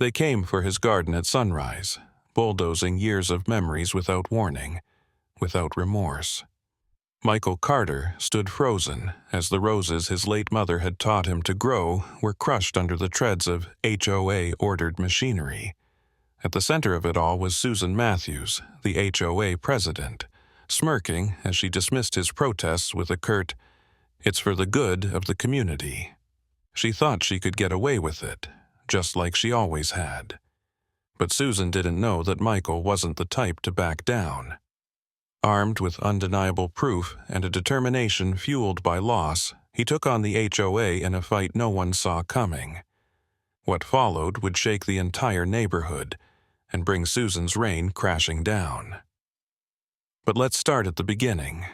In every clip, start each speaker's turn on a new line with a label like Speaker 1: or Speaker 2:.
Speaker 1: They came for his garden at sunrise, bulldozing years of memories without warning, without remorse. Michael Carter stood frozen as the roses his late mother had taught him to grow were crushed under the treads of HOA-ordered machinery. At the center of it all was Susan Matthews, the HOA president, smirking as she dismissed his protests with a curt, "It's for the good of the community." She thought she could get away with it, just like she always had. But Susan didn't know that Michael wasn't the type to back down. Armed with undeniable proof and a determination fueled by loss, he took on the HOA in a fight no one saw coming. What followed would shake the entire neighborhood and bring Susan's reign crashing down. But let's start at the beginning.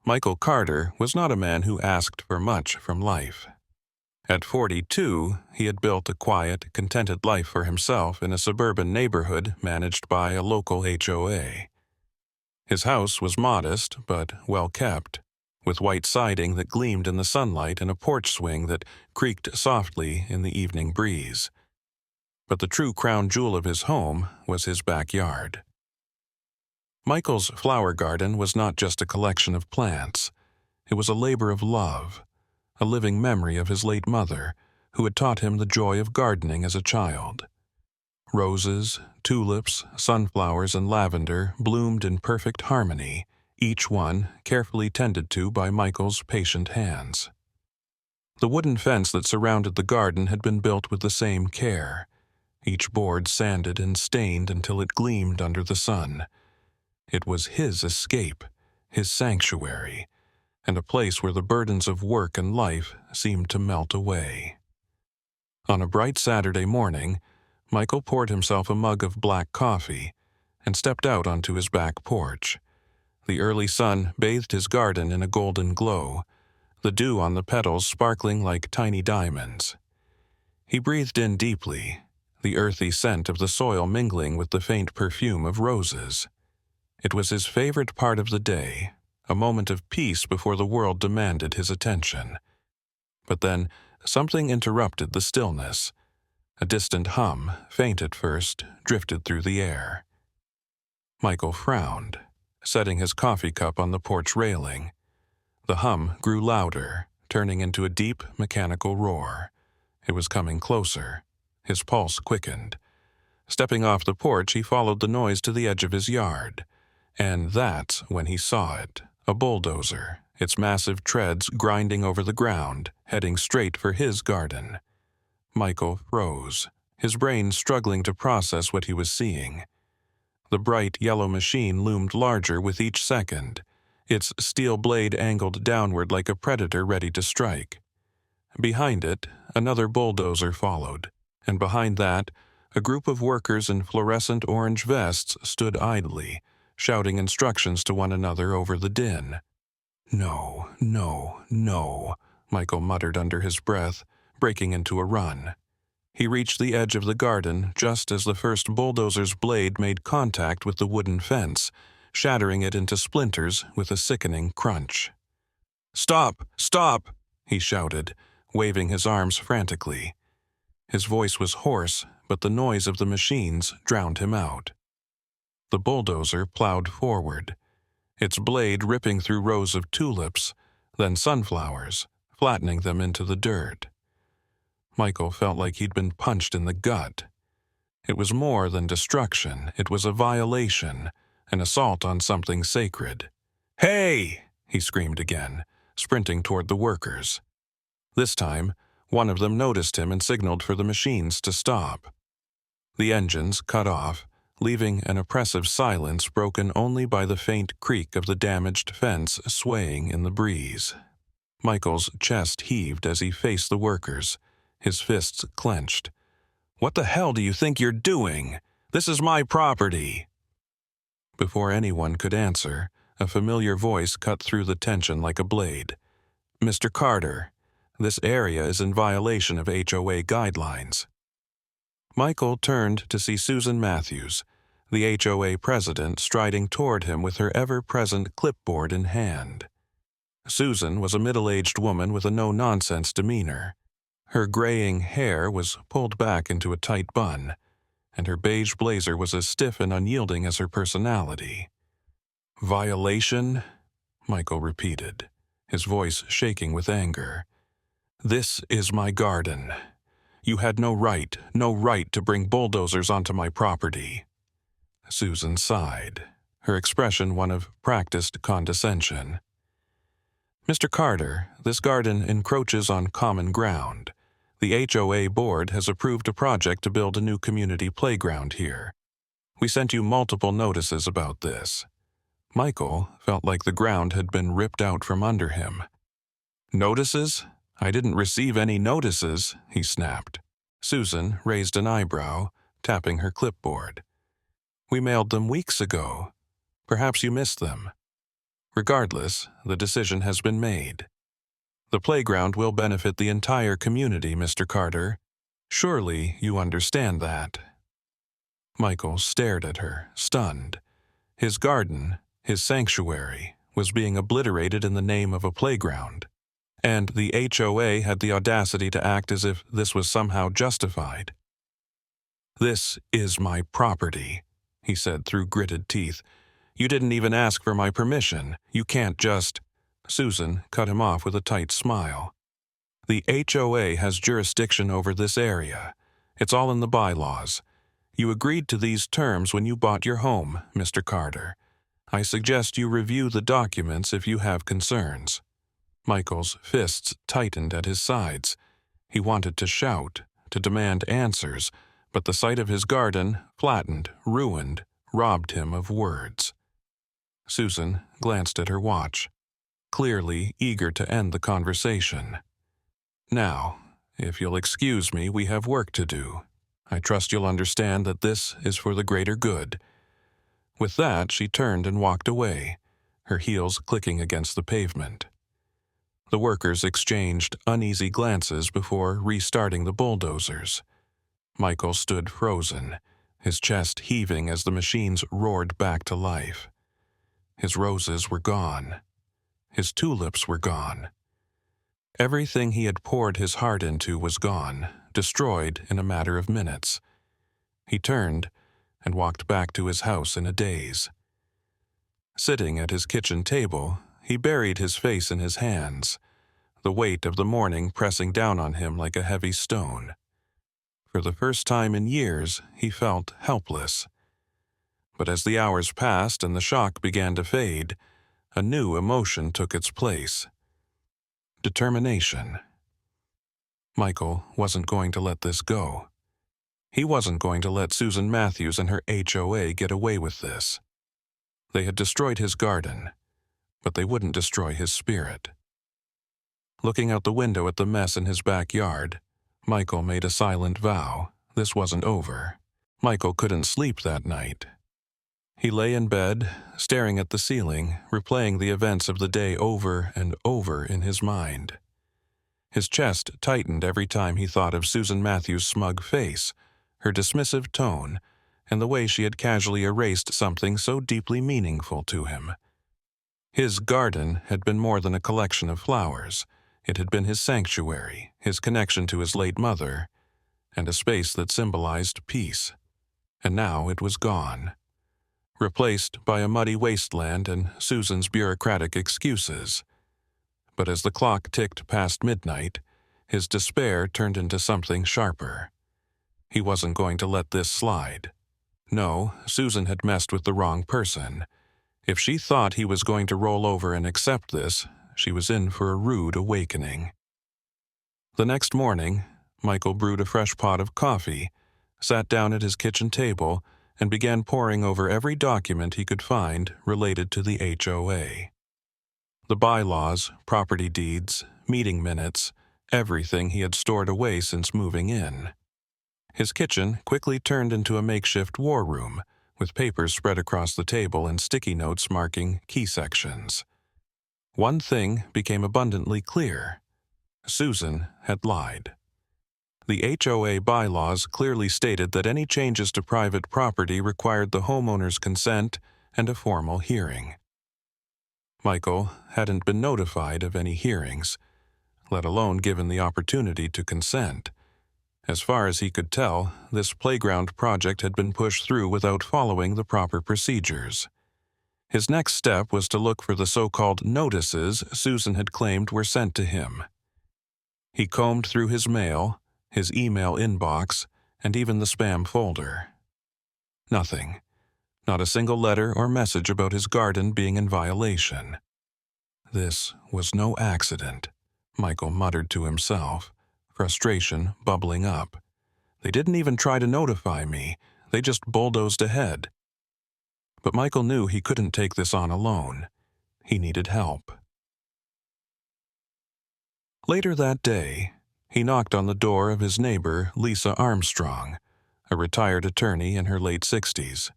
Speaker 1: Michael Carter was not a man who asked for much from life. At 42, he had built a quiet, contented life for himself in a suburban neighborhood managed by a local HOA. His house was modest but well kept, with white siding that gleamed in the sunlight and a porch swing that creaked softly in the evening breeze. But the true crown jewel of his home was his backyard. Michael's flower garden was not just a collection of plants. It was a labor of love, a living memory of his late mother, who had taught him the joy of gardening as a child. Roses, tulips, sunflowers, and lavender bloomed in perfect harmony, each one carefully tended to by Michael's patient hands. The wooden fence that surrounded the garden had been built with the same care, each board sanded and stained until it gleamed under the sun. It was his escape, his sanctuary, and a place where the burdens of work and life seemed to melt away. On a bright Saturday morning, Michael poured himself a mug of black coffee and stepped out onto his back porch. The early sun bathed his garden in a golden glow, the dew on the petals sparkling like tiny diamonds. He breathed in deeply, the earthy scent of the soil mingling with the faint perfume of roses. It was his favorite part of the day, a moment of peace before the world demanded his attention. But then something interrupted the stillness. A distant hum, faint at first, drifted through the air. Michael frowned, setting his coffee cup on the porch railing. The hum grew louder, turning into a deep, mechanical roar. It was coming closer. His pulse quickened. Stepping off the porch, he followed the noise to the edge of his yard. And that's when he saw it, a bulldozer, its massive treads grinding over the ground, heading straight for his garden. Michael froze, his brain struggling to process what he was seeing. The bright yellow machine loomed larger with each second, its steel blade angled downward like a predator ready to strike. Behind it, another bulldozer followed, and behind that, a group of workers in fluorescent orange vests stood idly, shouting instructions to one another over the din. "No, no, no," Michael muttered under his breath, breaking into a run. He reached the edge of the garden just as the first bulldozer's blade made contact with the wooden fence, shattering it into splinters with a sickening crunch. "Stop! Stop!" he shouted, waving his arms frantically. His voice was hoarse, but the noise of the machines drowned him out. The bulldozer plowed forward, its blade ripping through rows of tulips, then sunflowers, flattening them into the dirt. Michael felt like he'd been punched in the gut. It was more than destruction. It was a violation, an assault on something sacred. "Hey!" he screamed again, sprinting toward the workers. This time, one of them noticed him and signaled for the machines to stop. The engines cut off, leaving an oppressive silence broken only by the faint creak of the damaged fence swaying in the breeze. Michael's chest heaved as he faced the workers, his fists clenched. "What the hell do you think you're doing? This is my property!" Before anyone could answer, a familiar voice cut through the tension like a blade. "Mr. Carter, this area is in violation of HOA guidelines." Michael turned to see Susan Matthews, the HOA president, striding toward him with her ever-present clipboard in hand. Susan was a middle-aged woman with a no-nonsense demeanor. Her graying hair was pulled back into a tight bun, and her beige blazer was as stiff and unyielding as her personality. "Violation?" Michael repeated, his voice shaking with anger. "This is my garden. You had no right to bring bulldozers onto my property." Susan sighed, her expression one of practiced condescension. "Mr. Carter, this garden encroaches on common ground. The HOA board has approved a project to build a new community playground here. We sent you multiple notices about this." Michael felt like the ground had been ripped out from under him. "Notices? I didn't receive any notices," he snapped. Susan raised an eyebrow, tapping her clipboard. "We mailed them weeks ago. Perhaps you missed them. Regardless, the decision has been made. The playground will benefit the entire community, Mr. Carter. Surely you understand that." Michael stared at her, stunned. His garden, his sanctuary, was being obliterated in the name of a playground, and the HOA had the audacity to act as if this was somehow justified. "This is my property," he said through gritted teeth. "You didn't even ask for my permission. You can't just—" Susan cut him off with a tight smile. "The HOA has jurisdiction over this area. It's all in the bylaws. You agreed to these terms when you bought your home, Mr. Carter. I suggest you review the documents if you have concerns." Michael's fists tightened at his sides. He wanted to shout, to demand answers, but the sight of his garden, flattened, ruined, robbed him of words. Susan glanced at her watch, clearly eager to end the conversation. "Now, if you'll excuse me, we have work to do. I trust you'll understand that this is for the greater good." With that, she turned and walked away, her heels clicking against the pavement. The workers exchanged uneasy glances before restarting the bulldozers. Michael stood frozen, his chest heaving as the machines roared back to life. His roses were gone. His tulips were gone. Everything he had poured his heart into was gone, destroyed in a matter of minutes. He turned and walked back to his house in a daze. Sitting at his kitchen table, he buried his face in his hands, the weight of the morning pressing down on him like a heavy stone. For the first time in years, he felt helpless. But as the hours passed and the shock began to fade, a new emotion took its place. Determination. Michael wasn't going to let this go. He wasn't going to let Susan Matthews and her HOA get away with this. They had destroyed his garden, but they wouldn't destroy his spirit. Looking out the window at the mess in his backyard, Michael made a silent vow this wasn't over. Michael couldn't sleep that night. He lay in bed, staring at the ceiling, replaying the events of the day over and over in his mind. His chest tightened every time he thought of Susan Matthews' smug face, her dismissive tone, and the way she had casually erased something so deeply meaningful to him. His garden had been more than a collection of flowers. It had been his sanctuary, his connection to his late mother, and a space that symbolized peace. And now it was gone, replaced by a muddy wasteland and Susan's bureaucratic excuses. But as the clock ticked past midnight, his despair turned into something sharper. He wasn't going to let this slide. No, Susan had messed with the wrong person. If she thought he was going to roll over and accept this, she was in for a rude awakening. The next morning, Michael brewed a fresh pot of coffee, sat down at his kitchen table, and began poring over every document he could find related to the HOA. The bylaws, property deeds, meeting minutes, everything he had stored away since moving in. His kitchen quickly turned into a makeshift war room, with papers spread across the table and sticky notes marking key sections. One thing became abundantly clear. Susan had lied. The HOA bylaws clearly stated that any changes to private property required the homeowner's consent and a formal hearing. Michael hadn't been notified of any hearings. let alone given the opportunity to consent. As far as he could tell, this playground project had been pushed through without following the proper procedures. His next step was to look for the so-called notices Susan had claimed were sent to him. He combed through his mail, his email inbox, and even the spam folder. Nothing. Not a single letter or message about his garden being in violation. This was no accident, Michael muttered to himself, frustration bubbling up. They didn't even try to notify me. They just bulldozed ahead. But Michael knew he couldn't take this on alone. He needed help. Later that day, he knocked on the door of his neighbor, Lisa Armstrong, a retired attorney in her late 60s.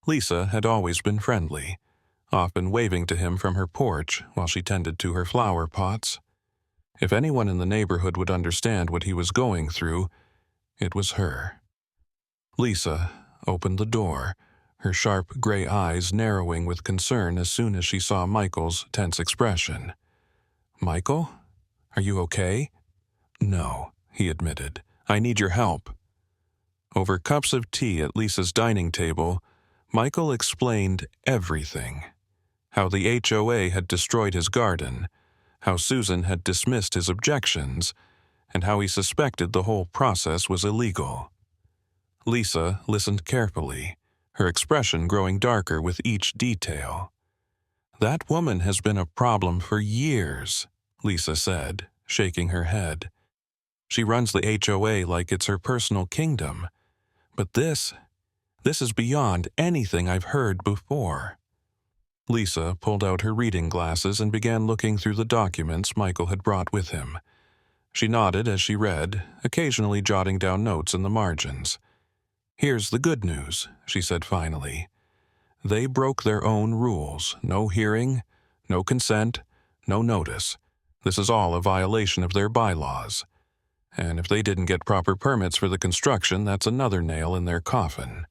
Speaker 1: Lisa had always been friendly, often waving to him from her porch while she tended to her flower pots. If anyone in the neighborhood would understand what he was going through, it was her. Lisa opened the door, her sharp gray eyes narrowing with concern as soon as she saw Michael's tense expression. "Michael? Are you okay?" "No," he admitted. "I need your help." Over cups of tea at Lisa's dining table, Michael explained everything. How the HOA had destroyed his garden, how Susan had dismissed his objections, and how he suspected the whole process was illegal. Lisa listened carefully, her expression growing darker with each detail. "That woman has been a problem for years," Lisa said, shaking her head. "She runs the HOA like it's her personal kingdom. But this is beyond anything I've heard before." Lisa pulled out her reading glasses and began looking through the documents Michael had brought with him. She nodded as she read, occasionally jotting down notes in the margins. "Here's the good news," she said finally. "They broke their own rules. No hearing, no consent, no notice. This is all a violation of their bylaws. And if they didn't get proper permits for the construction, that's another nail in their coffin."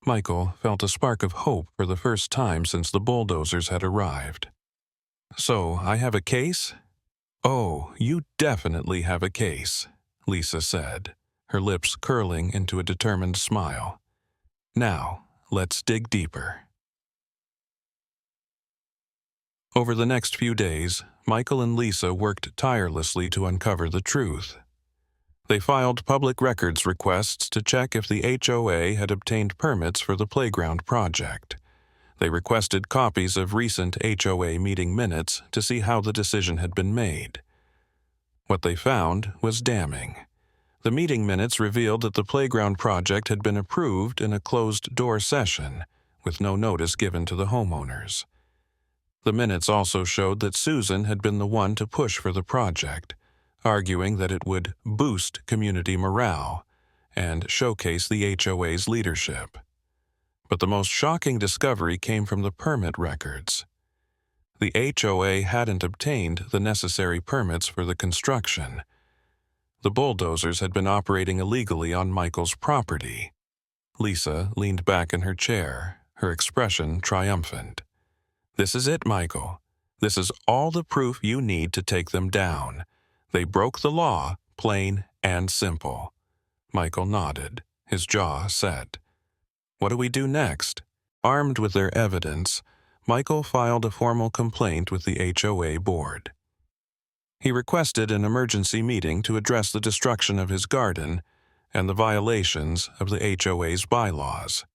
Speaker 1: Michael felt a spark of hope for the first time since the bulldozers had arrived. "So, I have a case?" "Oh, you definitely have a case," Lisa said, her lips curling into a determined smile. "Now, let's dig deeper." Over the next few days, Michael and Lisa worked tirelessly to uncover the truth. They filed public records requests to check if the HOA had obtained permits for the playground project. They requested copies of recent HOA meeting minutes to see how the decision had been made. What they found was damning. The meeting minutes revealed that the playground project had been approved in a closed-door session, with no notice given to the homeowners. The minutes also showed that Susan had been the one to push for the project, arguing that it would boost community morale and showcase the HOA's leadership. But the most shocking discovery came from the permit records. The HOA hadn't obtained the necessary permits for the construction. The bulldozers had been operating illegally on Michael's property. Lisa leaned back in her chair, her expression triumphant. "This is it, Michael. This is all the proof you need to take them down. They broke the law, plain and simple." Michael nodded, his jaw set. "What do we do next?" Armed with their evidence, Michael filed a formal complaint with the HOA board. He requested an emergency meeting to address the destruction of his garden and the violations of the HOA's bylaws.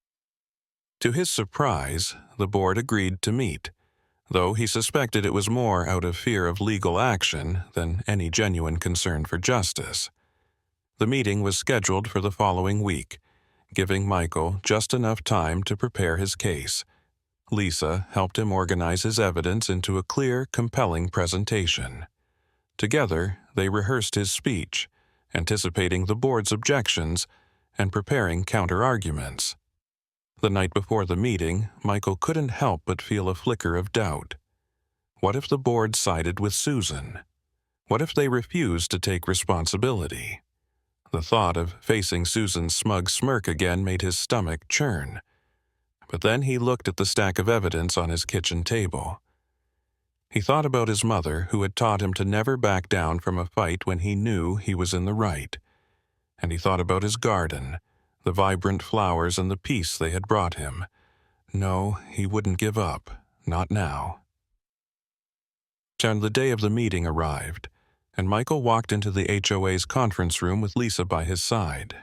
Speaker 1: To his surprise, the board agreed to meet, though he suspected it was more out of fear of legal action than any genuine concern for justice. The meeting was scheduled for the following week, giving Michael just enough time to prepare his case. Lisa helped him organize his evidence into a clear, compelling presentation. Together, they rehearsed his speech, anticipating the board's objections and preparing counter-arguments. The night before the meeting, Michael couldn't help but feel a flicker of doubt. What if the board sided with Susan? What if they refused to take responsibility? The thought of facing Susan's smug smirk again made his stomach churn. But then he looked at the stack of evidence on his kitchen table. He thought about his mother, who had taught him to never back down from a fight when he knew he was in the right. And he thought about his garden, the vibrant flowers and the peace they had brought him. No, he wouldn't give up, not now. And the day of the meeting arrived, and Michael walked into the HOA's conference room with Lisa by his side.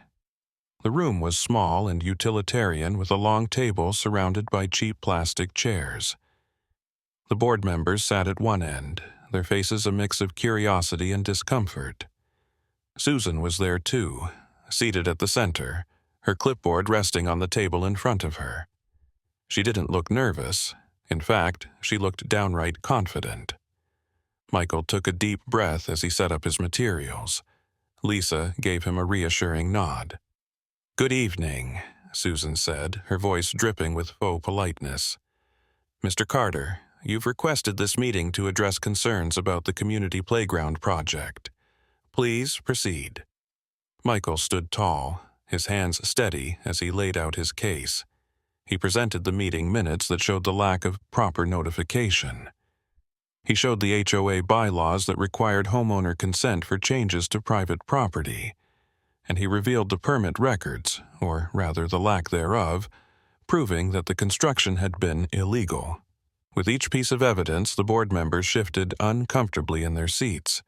Speaker 1: The room was small and utilitarian, with a long table surrounded by cheap plastic chairs. The board members sat at one end, their faces a mix of curiosity and discomfort. Susan was there too, seated at the center, her clipboard resting on the table in front of her. She didn't look nervous. In fact, she looked downright confident. Michael took a deep breath as he set up his materials. Lisa gave him a reassuring nod. "Good evening," Susan said, her voice dripping with faux politeness. "Mr. Carter, you've requested this meeting to address concerns about the community playground project. Please proceed." Michael stood tall, his hands steady as he laid out his case. He presented the meeting minutes that showed the lack of proper notification. He showed the HOA bylaws that required homeowner consent for changes to private property, and he revealed the permit records, or rather the lack thereof, proving that the construction had been illegal. With each piece of evidence, the board members shifted uncomfortably in their seats.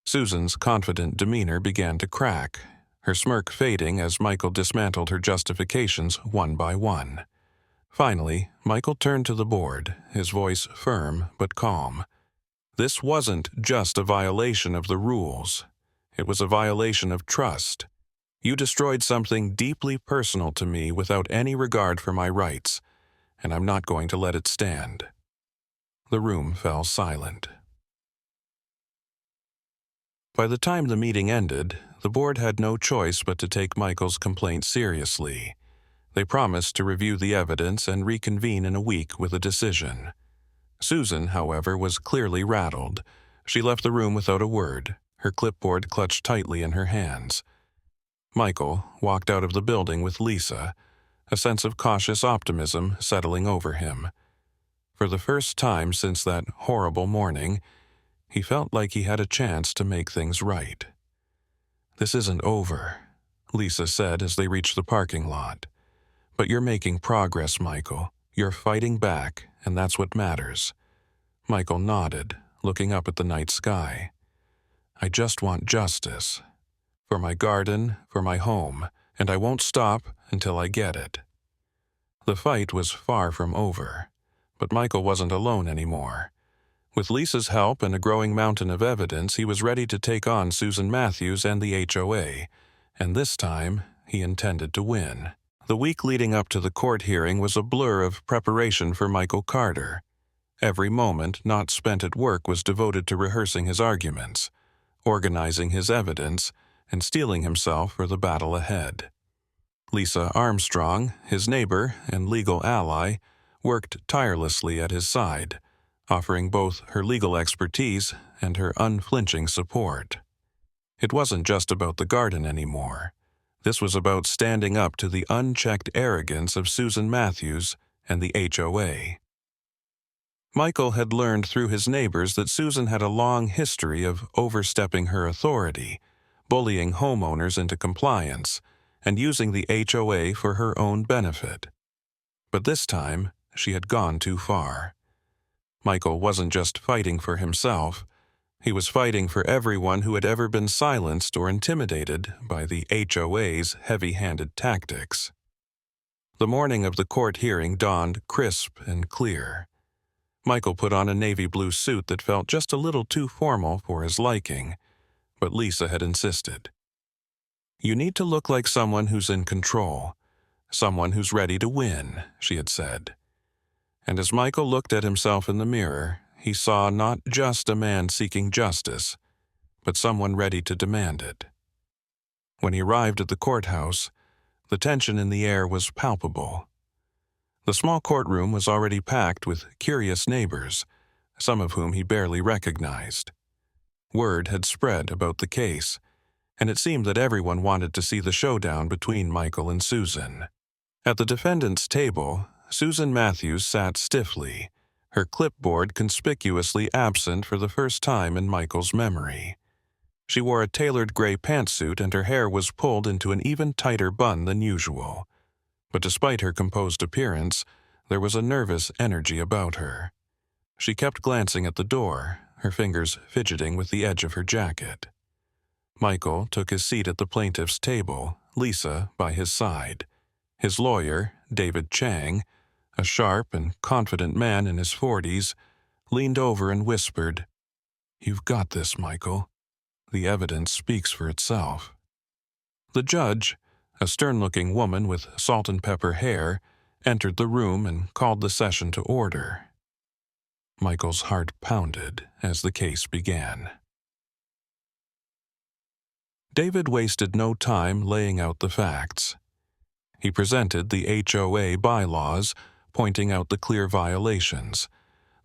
Speaker 1: Susan's confident demeanor began to crack, her smirk fading as Michael dismantled her justifications one by one. Finally, Michael turned to the board, his voice firm but calm. This wasn't just a violation of the rules. It was a violation of trust. You destroyed something deeply personal to me without any regard for my rights, and I'm not going to let it stand. The room fell silent. By the time the meeting ended, the board had no choice but to take Michael's complaint seriously. They promised to review the evidence and reconvene in a week with a decision. Susan, however, was clearly rattled. She left the room without a word, her clipboard clutched tightly in her hands. Michael walked out of the building with Lisa, a sense of cautious optimism settling over him. For the first time since that horrible morning, he felt like he had a chance to make things right. "This isn't over," Lisa said as they reached the parking lot. "But you're making progress, Michael. You're fighting back, and that's what matters." Michael nodded, looking up at the night sky. "I just want justice. For my garden, for my home, and I won't stop until I get it." The fight was far from over, but Michael wasn't alone anymore. With Lisa's help and a growing mountain of evidence, he was ready to take on Susan Matthews and the HOA, and this time he intended to win. The week leading up to the court hearing was a blur of preparation for Michael Carter. Every moment not spent at work was devoted to rehearsing his arguments, organizing his evidence, and steeling himself for the battle ahead. Lisa Armstrong, his neighbor and legal ally, worked tirelessly at his side, offering both her legal expertise and her unflinching support. It wasn't just about the garden anymore. This was about standing up to the unchecked arrogance of Susan Matthews and the HOA. Michael had learned through his neighbors that Susan had a long history of overstepping her authority, bullying homeowners into compliance, and using the HOA for her own benefit. But this time, she had gone too far. Michael wasn't just fighting for himself. He was fighting for everyone who had ever been silenced or intimidated by the HOA's heavy-handed tactics. The morning of the court hearing dawned crisp and clear. Michael put on a navy blue suit that felt just a little too formal for his liking, but Lisa had insisted. "You need to look like someone who's in control, someone who's ready to win," she had said. And as Michael looked at himself in the mirror, he saw not just a man seeking justice, but someone ready to demand it. When he arrived at the courthouse, the tension in the air was palpable. The small courtroom was already packed with curious neighbors, some of whom he barely recognized. Word had spread about the case, and it seemed that everyone wanted to see the showdown between Michael and Susan. At the defendant's table, Susan Matthews sat stiffly, her clipboard conspicuously absent for the first time in Michael's memory. She wore a tailored gray pantsuit and her hair was pulled into an even tighter bun than usual. But despite her composed appearance, there was a nervous energy about her. She kept glancing at the door, her fingers fidgeting with the edge of her jacket. Michael took his seat at the plaintiff's table, Lisa by his side. His lawyer, David Chang, a sharp and confident man in his 40s, leaned over and whispered, "You've got this, Michael. The evidence speaks for itself." The judge, a stern-looking woman with salt and pepper hair, entered the room and called the session to order. Michael's heart pounded as the case began. David wasted no time laying out the facts. He presented the HOA bylaws, pointing out the clear violations,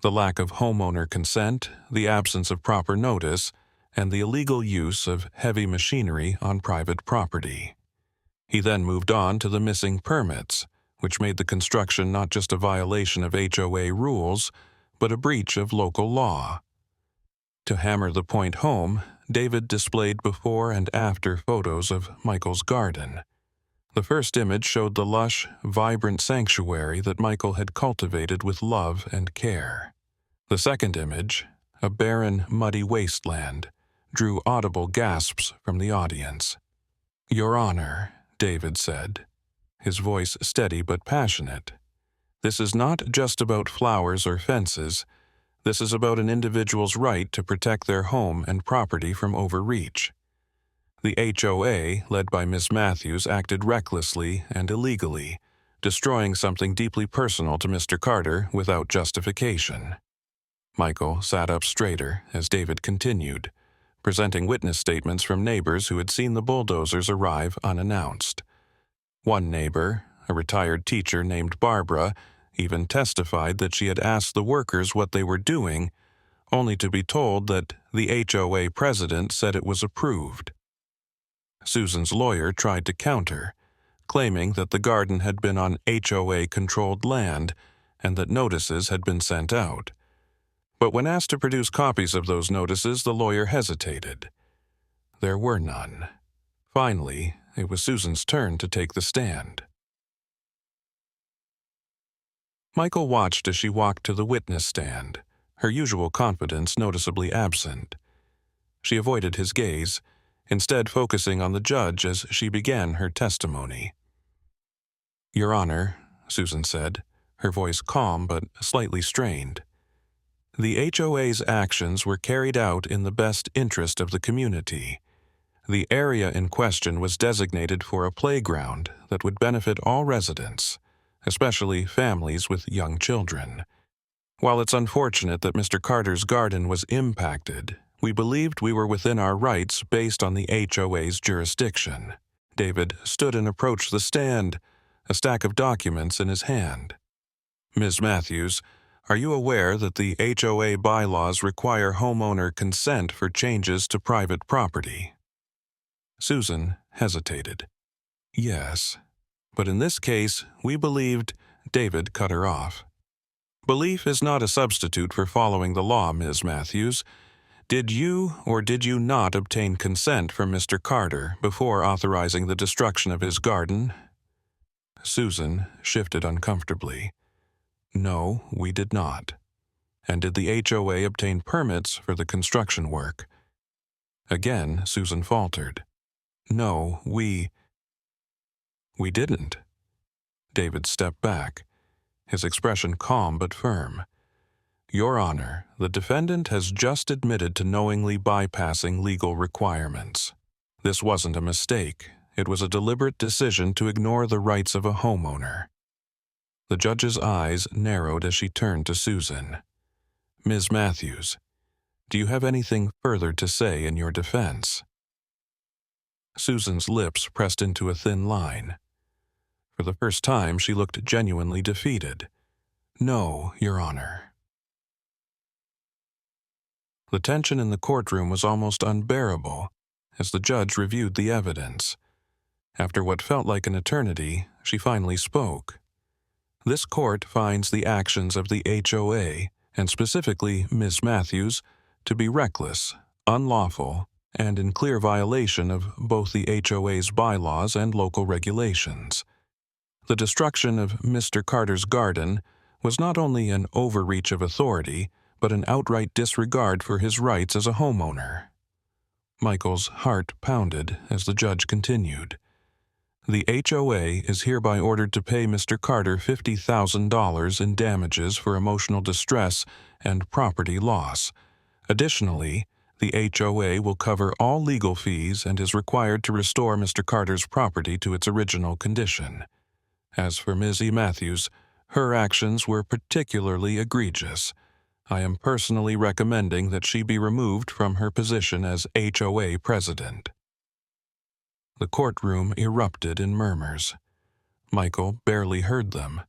Speaker 1: the lack of homeowner consent, the absence of proper notice, and the illegal use of heavy machinery on private property. He then moved on to the missing permits, which made the construction not just a violation of HOA rules, but a breach of local law. To hammer the point home, David displayed before and after photos of Michael's garden. The first image showed the lush, vibrant sanctuary that Michael had cultivated with love and care. The second image, a barren, muddy wasteland, drew audible gasps from the audience. "Your Honor," David said, his voice steady but passionate, "this is not just about flowers or fences. This is about an individual's right to protect their home and property from overreach. The HOA, led by Ms. Matthews, acted recklessly and illegally, destroying something deeply personal to Mr. Carter without justification." Michael sat up straighter as David continued, presenting witness statements from neighbors who had seen the bulldozers arrive unannounced. One neighbor, a retired teacher named Barbara, even testified that she had asked the workers what they were doing, only to be told that the HOA president said it was approved. Susan's lawyer tried to counter, claiming that the garden had been on HOA-controlled land and that notices had been sent out. But when asked to produce copies of those notices, the lawyer hesitated. There were none. Finally, it was Susan's turn to take the stand. Michael watched as she walked to the witness stand, her usual confidence noticeably absent. She avoided his gaze, instead focusing on the judge as she began her testimony. "Your Honor," Susan said, her voice calm but slightly strained, "the HOA's actions were carried out in the best interest of the community. The area in question was designated for a playground that would benefit all residents, especially families with young children. While it's unfortunate that Mr. Carter's garden was impacted, we believed we were within our rights based on the HOA's jurisdiction." David stood and approached the stand, a stack of documents in his hand. "Ms. Matthews, are you aware that the HOA bylaws require homeowner consent for changes to private property?" Susan hesitated. "Yes. But in this case, we believed—" David cut her off. "Belief is not a substitute for following the law, Ms. Matthews. Did you or did you not obtain consent from Mr. Carter before authorizing the destruction of his garden?" Susan shifted uncomfortably. "No, we did not." "And did the HOA obtain permits for the construction work?" Again, Susan faltered. "No, we didn't." David stepped back, his expression calm but firm. "Your Honor, the defendant has just admitted to knowingly bypassing legal requirements. This wasn't a mistake. It was a deliberate decision to ignore the rights of a homeowner." The judge's eyes narrowed as she turned to Susan. "Ms. Matthews, do you have anything further to say in your defense?" Susan's lips pressed into a thin line. For the first time, she looked genuinely defeated. "No, Your Honor." The tension in the courtroom was almost unbearable as the judge reviewed the evidence. After what felt like an eternity, she finally spoke. "This court finds the actions of the HOA, and specifically Miss Matthews, to be reckless, unlawful, and in clear violation of both the HOA's bylaws and local regulations. The destruction of Mr. Carter's garden was not only an overreach of authority, but an outright disregard for his rights as a homeowner. Michael's heart pounded as the judge continued. The HOA is hereby ordered to pay Mr. Carter $50,000 in damages for emotional distress and property loss. Additionally, the HOA will cover all legal fees and is required to restore Mr. Carter's property to its original condition. As for Ms. E. Matthews, her actions were particularly egregious. I am personally recommending that she be removed from her position as HOA president. The courtroom erupted in murmurs. Michael barely heard them.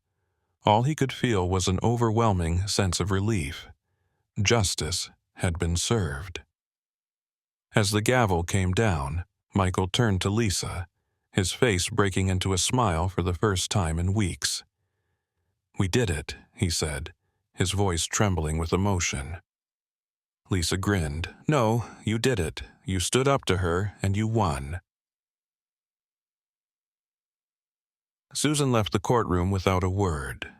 Speaker 1: All he could feel was an overwhelming sense of relief. Justice had been served. As the gavel came down, Michael turned to Lisa, his face breaking into a smile for the first time in weeks. "We did it," he said, his voice trembling with emotion. Lisa grinned. "No, you did it. You stood up to her, and you won." Susan left the courtroom without a word.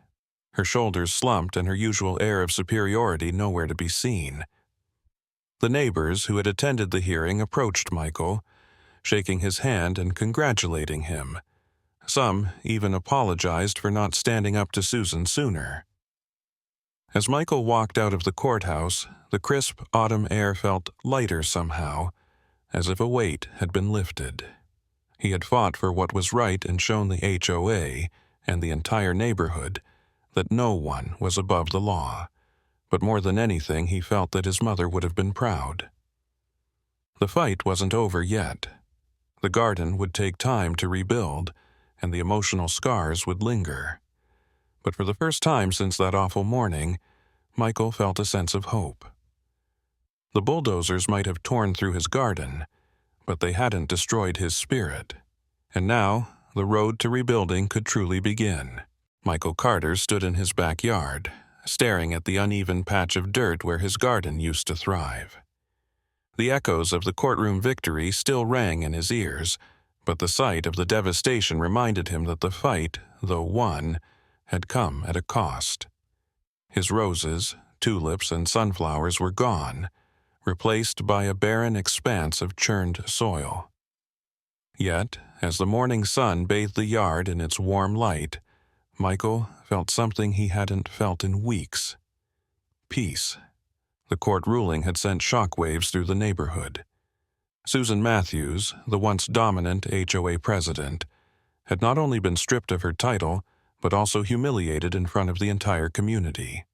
Speaker 1: Her shoulders slumped and her usual air of superiority nowhere to be seen. The neighbors who had attended the hearing approached Michael, shaking his hand and congratulating him. Some even apologized for not standing up to Susan sooner. As Michael walked out of the courthouse, the crisp autumn air felt lighter somehow, as if a weight had been lifted. He had fought for what was right and shown the HOA and the entire neighborhood that no one was above the law, but more than anything he felt that his mother would have been proud. The fight wasn't over yet. The garden would take time to rebuild, and the emotional scars would linger. But for the first time since that awful morning, Michael felt a sense of hope. The bulldozers might have torn through his garden, but they hadn't destroyed his spirit. And now, the road to rebuilding could truly begin. Michael Carter stood in his backyard, staring at the uneven patch of dirt where his garden used to thrive. The echoes of the courtroom victory still rang in his ears, but the sight of the devastation reminded him that the fight, though won, had come at a cost. His roses, tulips, and sunflowers were gone, replaced by a barren expanse of churned soil. Yet, as the morning sun bathed the yard in its warm light, Michael felt something he hadn't felt in weeks. Peace. The court ruling had sent shockwaves through the neighborhood. Susan Matthews, the once dominant HOA president, had not only been stripped of her title, but also humiliated in front of the entire community.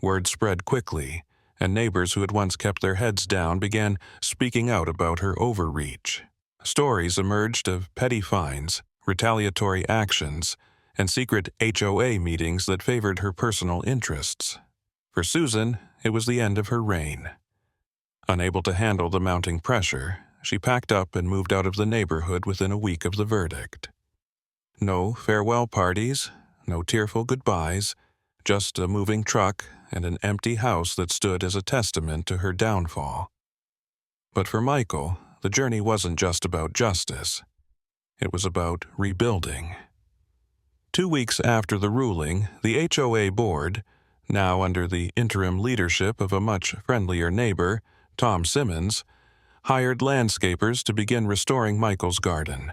Speaker 1: Word spread quickly, and neighbors who had once kept their heads down began speaking out about her overreach. Stories emerged of petty fines, retaliatory actions, and secret HOA meetings that favored her personal interests. For Susan, it was the end of her reign. Unable to handle the mounting pressure, she packed up and moved out of the neighborhood within a week of the verdict. No farewell parties, no tearful goodbyes, just a moving truck and an empty house that stood as a testament to her downfall. But for Michael, the journey wasn't just about justice. It was about rebuilding. 2 weeks after the ruling, the HOA board, now under the interim leadership of a much friendlier neighbor, Tom Simmons, hired landscapers to begin restoring Michael's garden,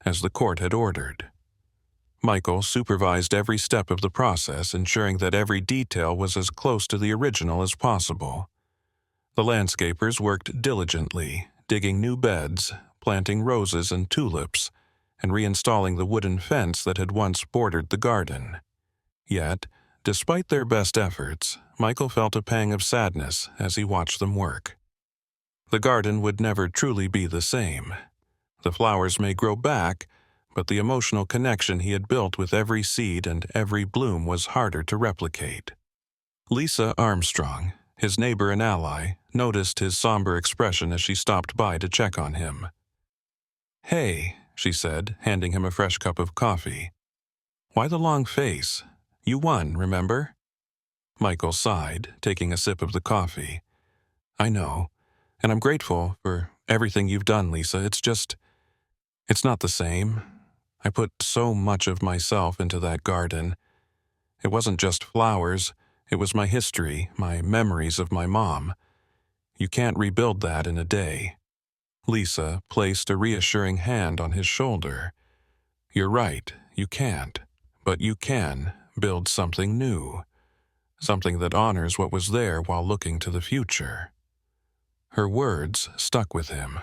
Speaker 1: as the court had ordered. Michael supervised every step of the process, ensuring that every detail was as close to the original as possible. The landscapers worked diligently, digging new beds, planting roses and tulips, and reinstalling the wooden fence that had once bordered the garden. Yet, despite their best efforts, Michael felt a pang of sadness as he watched them work. The garden would never truly be the same. The flowers may grow back, but the emotional connection he had built with every seed and every bloom was harder to replicate. Lisa Armstrong, his neighbor and ally, noticed his somber expression as she stopped by to check on him. "Hey," she said, handing him a fresh cup of coffee. "Why the long face? You won, remember?" Michael sighed, taking a sip of the coffee. I know, and I'm grateful for everything you've done, Lisa. It's not the same. I put so much of myself into that garden. It wasn't just flowers, it was my history, my memories of my mom. You can't rebuild that in a day. Lisa placed a reassuring hand on his shoulder. You're right, you can't. But you can build something new. Something that honors what was there while looking to the future. Her words stuck with him.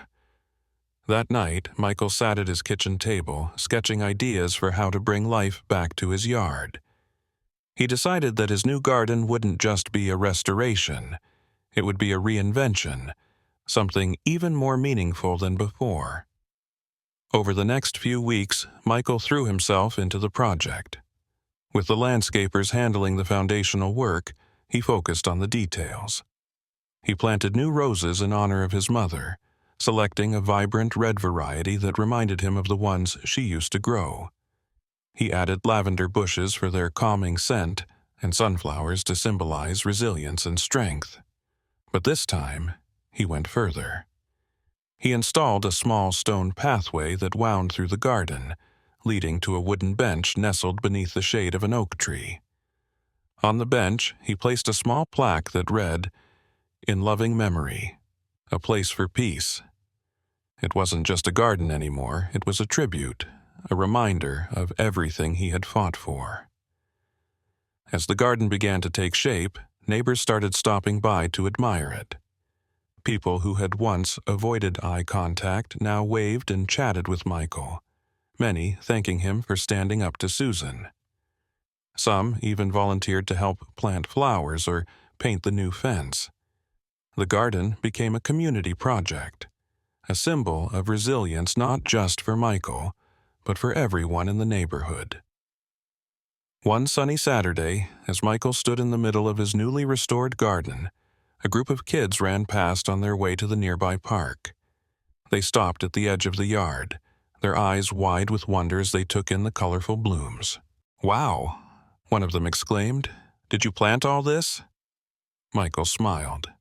Speaker 1: That night, Michael sat at his kitchen table, sketching ideas for how to bring life back to his yard. He decided that his new garden wouldn't just be a restoration. It would be a reinvention, something even more meaningful than before. Over the next few weeks, Michael threw himself into the project. With the landscapers handling the foundational work, he focused on the details. He planted new roses in honor of his mother, selecting a vibrant red variety that reminded him of the ones she used to grow. He added lavender bushes for their calming scent and sunflowers to symbolize resilience and strength. But this time, he went further. He installed a small stone pathway that wound through the garden, leading to a wooden bench nestled beneath the shade of an oak tree. On the bench, he placed a small plaque that read, "In loving memory, a place for peace." It wasn't just a garden anymore, it was a tribute, a reminder of everything he had fought for. As the garden began to take shape, neighbors started stopping by to admire it. People who had once avoided eye contact now waved and chatted with Michael, many thanking him for standing up to Susan. Some even volunteered to help plant flowers or paint the new fence. The garden became a community project, a symbol of resilience not just for Michael, but for everyone in the neighborhood. One sunny Saturday, as Michael stood in the middle of his newly restored garden, a group of kids ran past on their way to the nearby park. They stopped at the edge of the yard, their eyes wide with wonder as they took in the colorful blooms. "Wow!" one of them exclaimed. "Did you plant all this?" Michael smiled.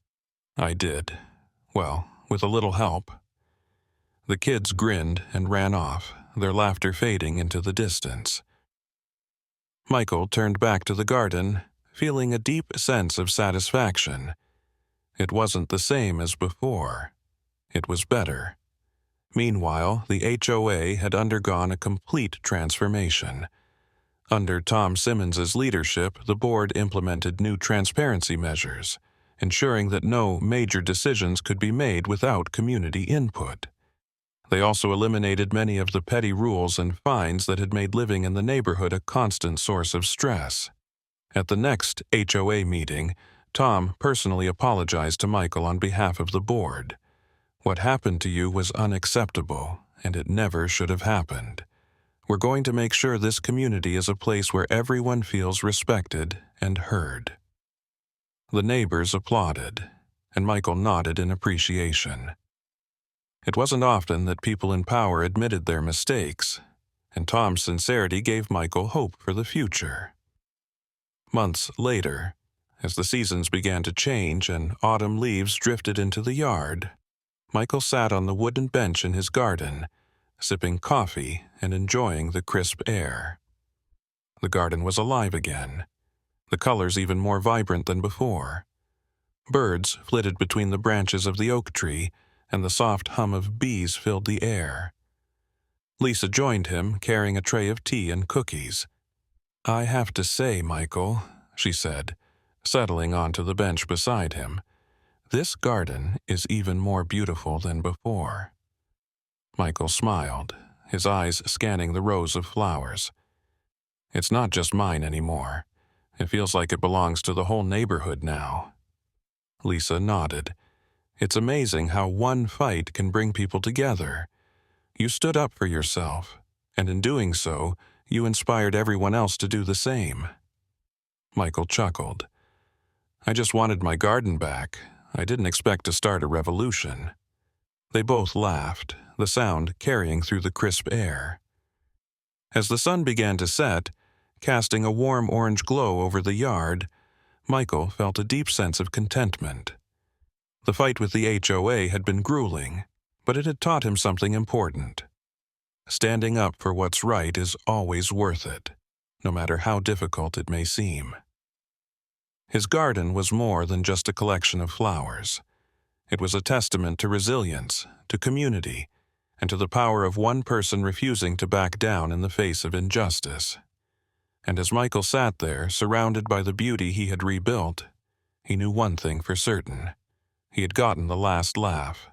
Speaker 1: "I did. Well, with a little help." The kids grinned and ran off, their laughter fading into the distance. Michael turned back to the garden, feeling a deep sense of satisfaction. It wasn't the same as before. It was better. Meanwhile, the HOA had undergone a complete transformation. Under Tom Simmons's leadership, the board implemented new transparency measures, ensuring that no major decisions could be made without community input. They also eliminated many of the petty rules and fines that had made living in the neighborhood a constant source of stress. At the next HOA meeting, Tom personally apologized to Michael on behalf of the board. "What happened to you was unacceptable, and it never should have happened. We're going to make sure this community is a place where everyone feels respected and heard." The neighbors applauded, and Michael nodded in appreciation. It wasn't often that people in power admitted their mistakes, and Tom's sincerity gave Michael hope for the future. Months later, as the seasons began to change and autumn leaves drifted into the yard, Michael sat on the wooden bench in his garden, sipping coffee and enjoying the crisp air. The garden was alive again, the colors even more vibrant than before. Birds flitted between the branches of the oak tree, and the soft hum of bees filled the air. Lisa joined him, carrying a tray of tea and cookies. "I have to say, Michael," she said, settling onto the bench beside him, "this garden is even more beautiful than before." Michael smiled, his eyes scanning the rows of flowers. "It's not just mine anymore. It feels like it belongs to the whole neighborhood now." Lisa nodded. "It's amazing how one fight can bring people together. You stood up for yourself, and in doing so, you inspired everyone else to do the same." Michael chuckled. "I just wanted my garden back. I didn't expect to start a revolution." They both laughed, the sound carrying through the crisp air. As the sun began to set, casting a warm orange glow over the yard, Michael felt a deep sense of contentment. The fight with the HOA had been grueling, but it had taught him something important. Standing up for what's right is always worth it, no matter how difficult it may seem. His garden was more than just a collection of flowers. It was a testament to resilience, to community, and to the power of one person refusing to back down in the face of injustice. And as Michael sat there, surrounded by the beauty he had rebuilt, he knew one thing for certain. He had gotten the last laugh.